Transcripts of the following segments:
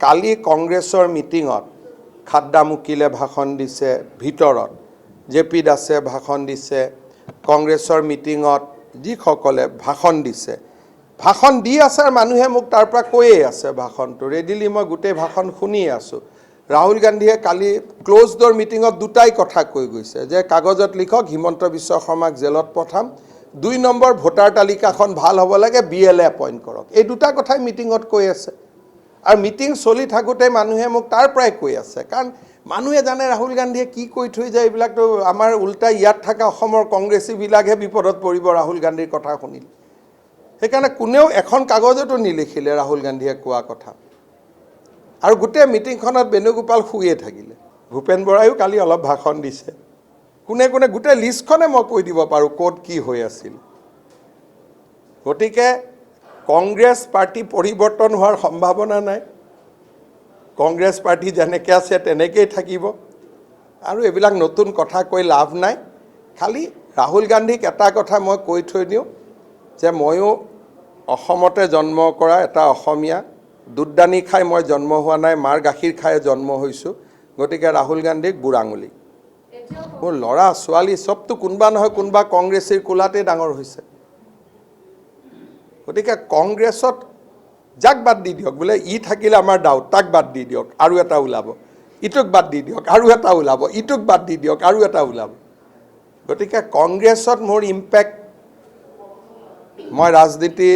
কালি কংগ্ৰেছৰ মিটিঙত খাদ্দা মুকিলে ভাষণ দিছে ভিতৰত জেপি দাসে ভাষণ দিছে কংগ্ৰেছৰ মিটিঙত যিসকলে ভাষণ দিছে ভাষণ দি আছে মানুহে মোক তাৰ পৰা কৈয়ে আছে ভাষণটো ৰেডিলি মই গোটেই ভাষণ শুনি আছো ৰাহুল গান্ধীয়ে কালি ক্লোজ ডোৰ মিটিঙত দুটাই কথা কৈ গৈছে যে কাগজত লিখক হিমন্ত বিশ্ব শৰ্মাক জেলত পঠাম 2 নম্বৰ ভোটাৰ তালিকাখন ভাল হ'ব লাগে বিএলএ এপইণ্ট কৰক এই দুটা কথাই মিটিঙত কৈ আছে আৰ মিটিং চলি থাকোতে মানুহে মোক তাৰ পৰাই কৈ আছে কাৰণ মানুহে জানে ৰাহুল গান্ধীয়ে কি কৈ থৈ যায় এইবিলাক তো আমাৰ উল্টা ইয়াত থকা অসমৰ কংগ্ৰেছী বিলাকহে বিপদত পৰিব ৰাহুল গান্ধীৰ কথা শুনিলে সেইকাৰণে কোনেও এখন কাগজতো নিলিখিলে ৰাহুল গান্ধীয়ে কোৱা কথা আৰু গোটেই মিটিংখনত বেনুগোপাল শুয়ে থাকিলে ভূপেন বৰায়ো কালি অলপ ভাষণ দিছে কোনে কোনে গোটেই লিষ্টখনে মই কৈ দিব পাৰো ক'ত কি হৈ আছিল গতিকে কংগ্ৰেছ পাৰ্টি পৰিৱৰ্তন হোৱাৰ সম্ভাৱনা নাই কংগ্ৰেছ পাৰ্টি যেনেকৈ আছে তেনেকেই থাকিব আৰু এইবিলাক নতুন কথা কৈ লাভ নাই খালি ৰাহুল গান্ধীক এটা কথা মই কৈ থৈ দিওঁ যে ময়ো অসমতে জন্ম কৰা এটা অসমীয়া দুধদানি খাই মই জন্ম হোৱা নাই মাৰ গাখীৰ খাই জন্ম হৈছোঁ গতিকে ৰাহুল গান্ধীক বুঢ়াঙুলি মোৰ ল'ৰা ছোৱালী চবটো কোনোবা নহয় কোনোবা কংগ্ৰেছীৰ কোলাতে ডাঙৰ হৈছে গতিকে কংগ্ৰেছত যাক বাদ দি দিয়ক বোলে ই থাকিলে আমাৰ ডাউট তাক বাদ দি দিয়ক আৰু এটা ওলাব ইটোক বাদ দি দিয়ক আৰু এটা ওলাব ইটোক বাদ দি দিয়ক আৰু এটা ওলাব গতিকে কংগ্ৰেছত মোৰ ইম্পেক্ট মই ৰাজনীতি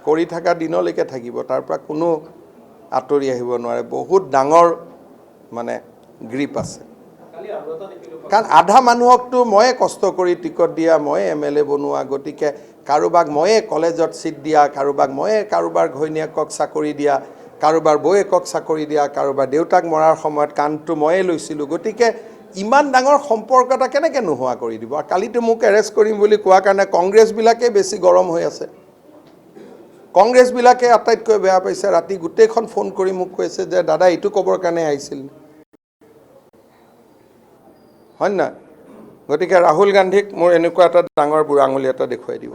কৰি থকা দিনলৈকে থাকিব তাৰ পৰা কোনো আঁতৰি আহিব নোৱাৰে বহুত ডাঙৰ মানে গ্ৰিপ আছে কাৰণ আধা মানুহকতো ময়ে কষ্ট কৰি টিকট দিয়া ময়ে এমএলএ বনোৱা গতিকে কাৰোবাক ময়ে কলেজত সিট দিয়া কাৰোবাক ময়ে কাৰোবাৰ ঘৈণীয়েকক চাকৰি দিয়া কাৰোবাৰ বৌয়েকক চাকৰি দিয়া কাৰোবাৰ দেউতাক মৰাৰ সময়ত কাণটো ময়ে লৈছিলোঁ গতিকে ইমান ডাঙৰ সম্পৰ্ক এটা কেনেকৈ নোহোৱা কৰি দিব আৰু কালিতো মোক এৰেষ্ট কৰিম বুলি কোৱাৰ কাৰণে কংগ্ৰেছবিলাকেই বেছি গৰম হৈ আছে কংগ্ৰেছবিলাকে আটাইতকৈ বেয়া পাইছে ৰাতি গোটেইখন ফোন কৰি মোক কৈছে যে দাদা এইটো ক'বৰ কাৰণে আহিছিল হয় না গতিকে ৰাহুল গান্ধীক মোৰ এনেকুৱা এটা ডাঙৰ বুঢ়াঙুলি এটা দেখুৱাই দিব